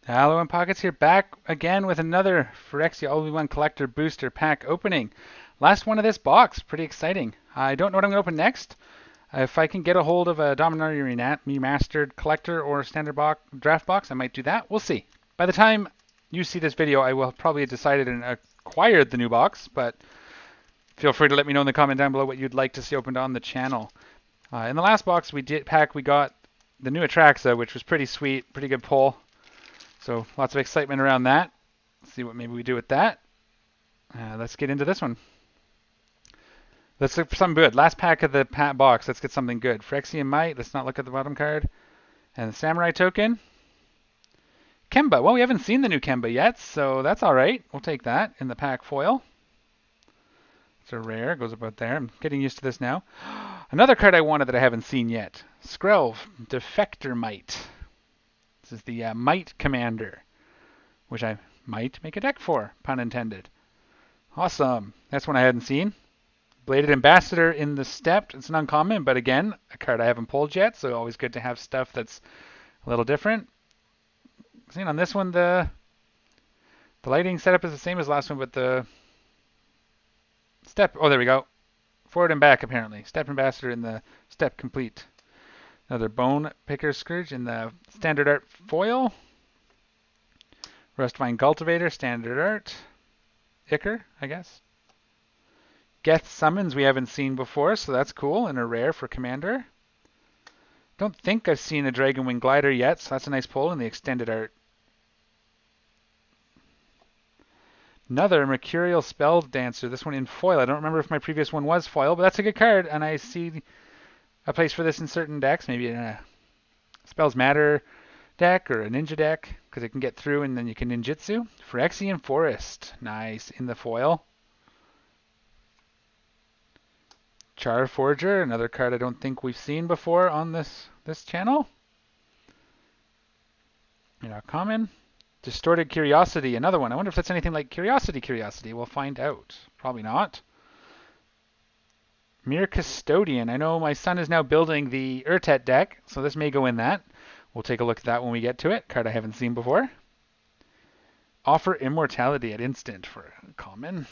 Hello and Pockets here, back again with another Phyrexia All-in-One Collector Booster Pack opening. Last one of this box, pretty exciting. I don't know what I'm going to open next. If I can get a hold of a Dominaria Remastered Collector or Standard box, Draft box, I might do that. We'll see. By the time you see this video, I will have probably decided and acquired the new box, but feel free to let me know in the comment down below what you'd like to see opened on the channel. In the last box we got the new Atraxa, which was pretty sweet, pretty good pull. So lots of excitement around that. Let's see what maybe we do with that. Let's get into this one. Let's look for something good. Last pack of the box. Let's get something good. Phyrexian Might. Let's not look at the bottom card. And the Samurai token. Kemba. Well, we haven't seen the new Kemba yet, so that's all right. We'll take that in the pack foil. It's a rare. Goes about there. I'm getting used to this now. Another card I wanted that I haven't seen yet. Skrelv. Defector Might. This is the Might Commander, which I might make a deck for, pun intended. Awesome. That's one I hadn't seen. Bladed Ambassador in the Stepped. It's an uncommon, but again, a card I haven't pulled yet, so always good to have stuff that's a little different. See, on this one, the lighting setup is the same as last one, but the step, oh, there we go. Forward and back, apparently. Step Ambassador in the Step Complete. Another Bone Picker Scourge in the Standard Art foil. Rustvine Cultivator, Standard Art. Icker, I guess. Geth Summons we haven't seen before, so that's cool, and a rare for Commander. Don't think I've seen a Dragonwing Glider yet, so that's a nice pull in the Extended Art. Another Mercurial Spell Dancer, this one in foil. I don't remember if my previous one was foil, but that's a good card, and I see a place for this in certain decks, maybe in a Spells Matter deck or a Ninja deck, because it can get through and then you can ninjutsu. Phyrexian Forest, nice, in the foil. Charforger, another card I don't think we've seen before on this channel. Common. Distorted Curiosity, another one. I wonder if that's anything like Curiosity. We'll find out. Probably not. Mere Custodian. I know my son is now building the Urtet deck, so this may go in that. We'll take a look at that when we get to it. Card I haven't seen before. Offer Immortality at instant for common.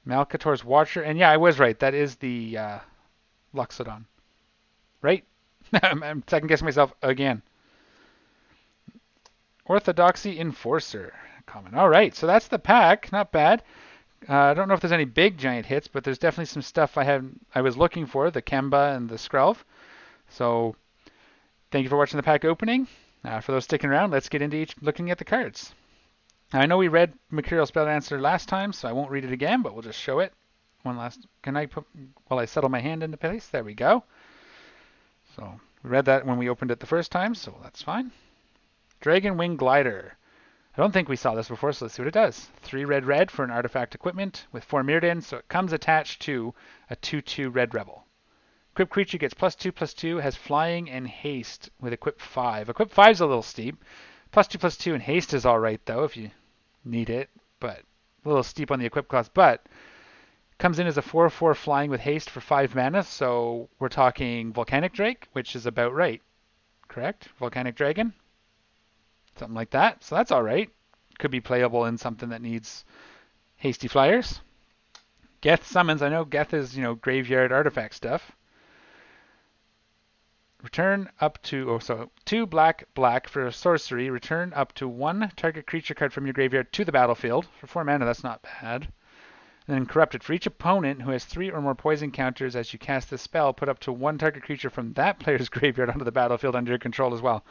Malcator's Watcher. And yeah, I was right. That is the Loxodon. Right? I'm second guessing myself again. Orthodoxy Enforcer. Common. All right, so that's the pack. Not bad. I don't know if there's any big giant hits, but there's definitely some stuff I was looking for, the Kemba and the Skrelv. So thank you for watching the pack opening. For those sticking around, let's get into looking at the cards. Now, I know we read Mercurial Spell Dancer last time, so I won't read it again, but we'll just show it one last. Can I put while I settle my hand into place? There we go. So we read that when we opened it the first time, so that's fine. Dragonwing Glider. I don't think we saw this before, so let's see what it does. 3 red for an artifact equipment with 4 Mirrodin, so it comes attached to a 2/2 red rebel. Equipped creature gets +2/+2, has flying and haste with equip 5. Equip 5 is a little steep. +2/+2 and haste is alright though if you need it, but a little steep on the equip cost. But comes in as a 4/4 flying with haste for 5 mana, so we're talking Volcanic Drake, which is about right. Correct? Volcanic Dragon? Something like that. So that's all right. Could be playable in something that needs hasty flyers. Geth Summons. I know Geth is, graveyard artifact stuff. Return up to, 2 black for a sorcery. Return up to 1 target creature card from your graveyard to the battlefield. For 4 mana, that's not bad. And then Corrupted. For each opponent who has 3 or more poison counters as you cast this spell, put up to 1 target creature from that player's graveyard onto the battlefield under your control as well.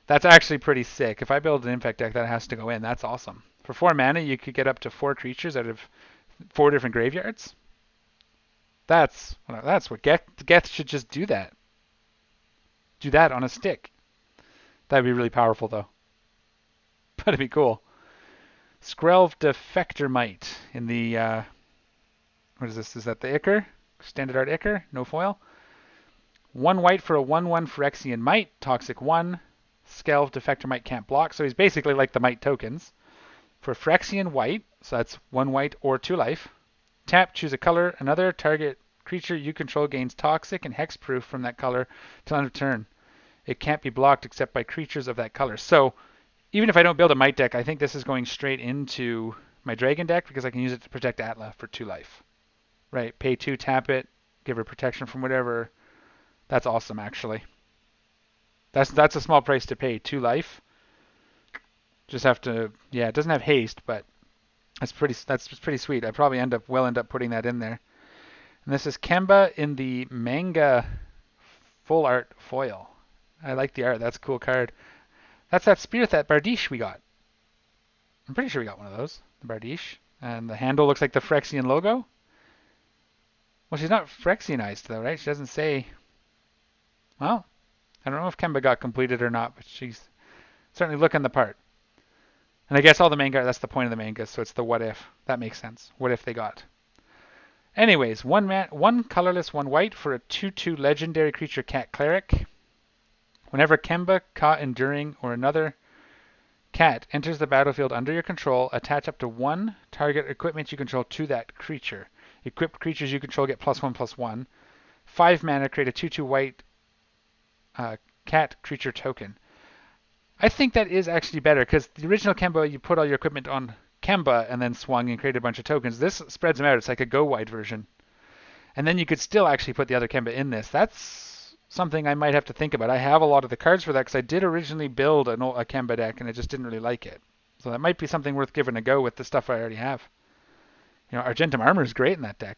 That's actually pretty sick. If I build an Infect deck, that has to go in. That's awesome. For 4 mana, you could get up to 4 creatures out of 4 different graveyards. That's what Geth should just do that. Do that on a stick. That'd be really powerful, though. But it'd be cool. Skrelv Defector Might in the, what is this? Is that the Icker? Standard Art Icker? No foil. 1 white for a 1/1 Phyrexian Might. Toxic 1. Skrelv Defector Might can't block, so he's basically like the Might tokens. For Phyrexian White, so that's 1 white or 2 life. Tap, choose a color. Another target creature you control gains toxic and hexproof from that color till end of turn. It can't be blocked except by creatures of that color. So even if I don't build a Might deck, I think this is going straight into my Dragon deck because I can use it to protect Atla for 2 life. Right, pay 2, tap it, give her protection from whatever. That's awesome, actually. That's a small price to pay, 2 life. Just have to, yeah, it doesn't have haste, but that's pretty sweet. I probably end up putting that in there. And this is Kemba in the manga full art foil. I like the art. That's a cool card. That's that Spirit, that Bardiche we got. I'm pretty sure we got one of those, the Bardiche. And the handle looks like the Phyrexian logo. Well, she's not Phyrexianized though, right? She doesn't say. Well, I don't know if Kemba got completed or not, but she's certainly looking the part. And I guess all the manga, that's the point of the manga, so it's the what if. That makes sense. What if they got? Anyways, one colorless, 1 white for a 2/2 legendary creature cat cleric. Whenever Kemba, Ka Enduring, or another cat enters the battlefield under your control, attach up to 1 target equipment you control to that creature. Equipped creatures you control get +1/+1. 5 mana, create a 2/2 white cat creature token. I think that is actually better because the original Kemba, you put all your equipment on Kemba and then swung and created a bunch of tokens. This spreads them out. It's like a go wide version. And then you could still actually put the other Kemba in this. That's something I might have to think about. I have a lot of the cards for that because I did originally build a Kemba deck and I just didn't really like it. So that might be something worth giving a go with the stuff I already have. You know, Argentum Armor is great in that deck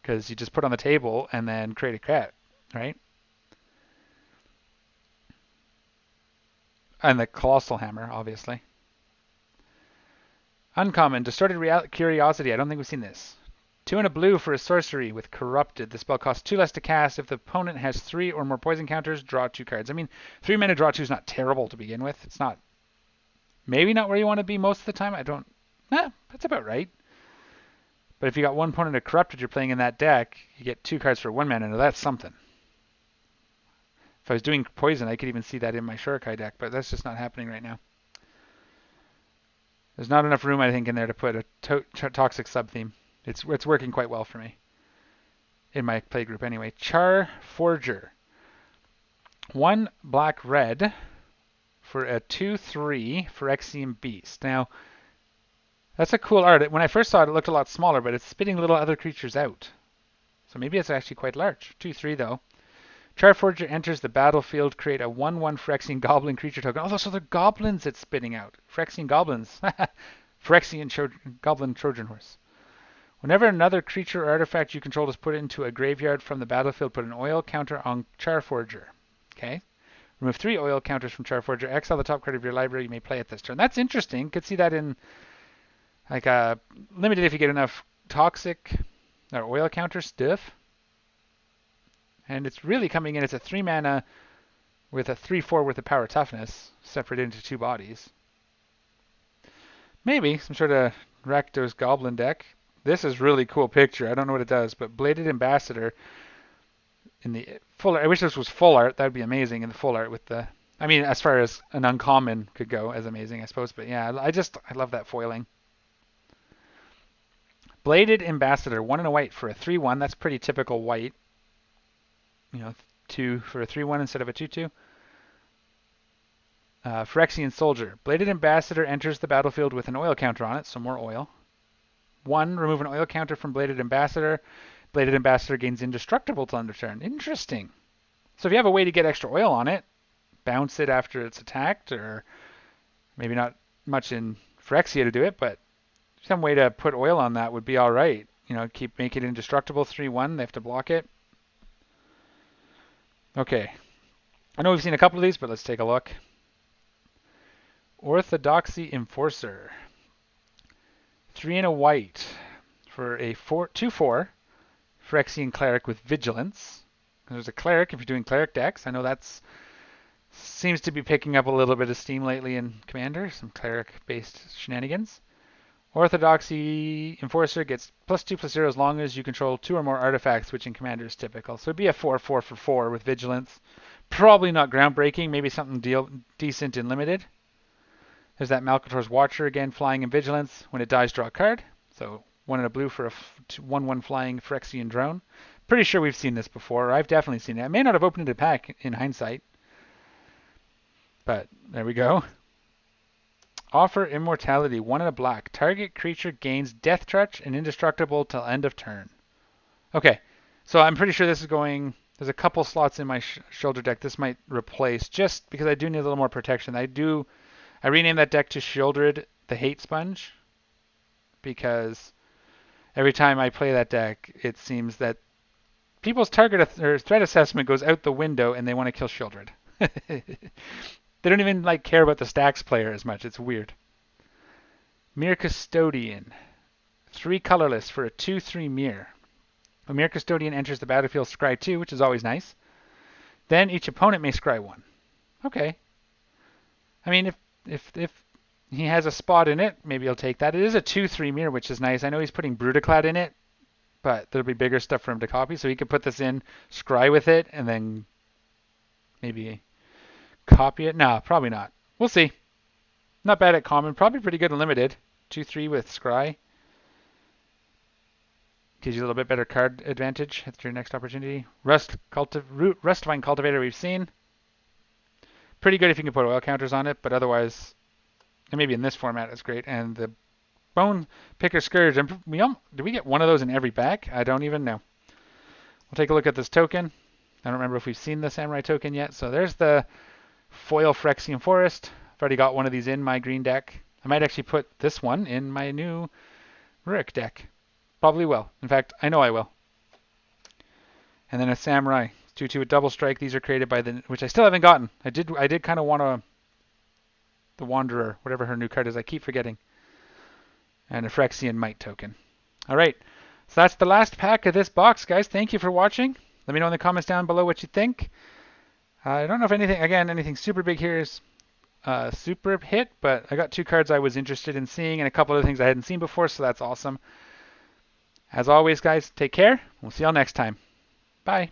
because you just put on the table and then create a cat, right? And the Colossal Hammer, obviously. Uncommon, Distorted Curiosity. I don't think we've seen this. 2 and a blue for a sorcery with Corrupted. The spell costs 2 less to cast. If the opponent has 3 or more poison counters, draw 2 cards. I mean, 3 mana draw 2 is not terrible to begin with. It's not, maybe not where you want to be most of the time. That's about right. But if you got one opponent of Corrupted you're playing in that deck, you get 2 cards for 1 mana. Now that's something. If I was doing poison, I could even see that in my Shurikai deck, but that's just not happening right now. There's not enough room, I think, in there to put a toxic sub-theme. It's working quite well for me. In my play group, anyway. Char Forger. 1 black-red for a 2/3 Phyrexian Beast. Now, that's a cool art. When I first saw it, it looked a lot smaller, but it's spitting little other creatures out. So maybe it's actually quite large. 2/3, though. Charforger enters the battlefield, create a 1/1 Phyrexian Goblin creature token. Oh, so they're goblins it's spitting out. Phyrexian goblins. Phyrexian Goblin Trojan Horse. Whenever another creature or artifact you control is put into a graveyard from the battlefield, put an oil counter on Charforger. Okay. Remove 3 oil counters from Charforger. Exile the top card of your library. You may play it this turn. That's interesting. Could see that in like limited if you get enough toxic or oil counter stuff. And it's really coming in. It's a 3 mana with a 3/4 worth of power toughness, separated into 2 bodies. Maybe some sort of Rakdos Goblin deck. This is really cool picture. I don't know what it does, but Bladed Ambassador in the full art. I wish this was full art. That would be amazing in the full art with the. I mean, as far as an uncommon could go, as amazing, I suppose. But yeah, I love that foiling. Bladed Ambassador, 1 and a white for a 3/1. That's pretty typical white. You know, 2 for a 3/1 instead of a 2/2. Phyrexian Soldier. Bladed Ambassador enters the battlefield with an oil counter on it, so more oil. 1, remove an oil counter from Bladed Ambassador. Bladed Ambassador gains indestructible till end of turn. Interesting. So if you have a way to get extra oil on it, bounce it after it's attacked, or maybe not much in Phyrexia to do it, but some way to put oil on that would be all right. You know, make it indestructible 3/1. They have to block it. Okay. I know we've seen a couple of these, but let's take a look. Orthodoxy Enforcer. 3 and a white for a 2/4 Phyrexian Cleric with Vigilance. There's a Cleric if you're doing Cleric decks. I know that's seems to be picking up a little bit of steam lately in Commander, some Cleric-based shenanigans. Orthodoxy Enforcer gets +2/+0 as long as you control 2 or more artifacts, which in Commander is typical. So it'd be a 4/4 for 4 with Vigilance. Probably not groundbreaking, maybe something decent in Limited. There's that Malcator's Watcher again, flying in Vigilance. When it dies, draw a card. So 1 and a blue for a 1/1 flying Phyrexian Drone. Pretty sure we've seen this before. I've definitely seen it. I may not have opened a pack in hindsight. But there we go. Offer immortality, 1 and a black. Target creature gains death touch and indestructible till end of turn. Okay, so I'm pretty sure this is going. There's a couple slots in my shoulder deck this might replace, just because I do need a little more protection. I renamed that deck to Shieldred the Hate Sponge, because every time I play that deck, it seems that people's target or threat assessment goes out the window and they want to kill Shieldred. They don't even care about the stacks player as much. It's weird. Mere Custodian. 3 colorless for a 2/3 mirror. When Mere Custodian enters the battlefield, scry 2, which is always nice. Then each opponent may scry 1. Okay. I mean, if he has a spot in it, maybe he'll take that. It is a 2/3 mirror, which is nice. I know he's putting Brutaclad in it, but there'll be bigger stuff for him to copy, so he could put this in, scry with it, and then maybe copy it. No, probably not. We'll see. Not bad at common. Probably pretty good in limited. 2/3 with scry. Gives you a little bit better card advantage at your next opportunity. Rustvine Cultivator we've seen. Pretty good if you can put oil counters on it, but otherwise, and maybe in this format it's great. And the Bone Picker Scourge. Do we get one of those in every pack? I don't even know. We'll take a look at this token. I don't remember if we've seen the Samurai token yet. So there's the Foil Phyrexian Forest. I've already got one of these in my green deck. I might actually put this one in my new Rurik deck. Probably will. In fact, I know I will. And then a Samurai. 2/2 with double strike. These are created by which I still haven't gotten. I did kind of want the Wanderer, whatever her new card is. I keep forgetting. And a Phyrexian Might token. All right. So that's the last pack of this box, guys. Thank you for watching. Let me know in the comments down below what you think. I don't know if anything super big here is super hit, but I got 2 cards I was interested in seeing and a couple other things I hadn't seen before, so that's awesome. As always, guys, take care. We'll see y'all next time. Bye.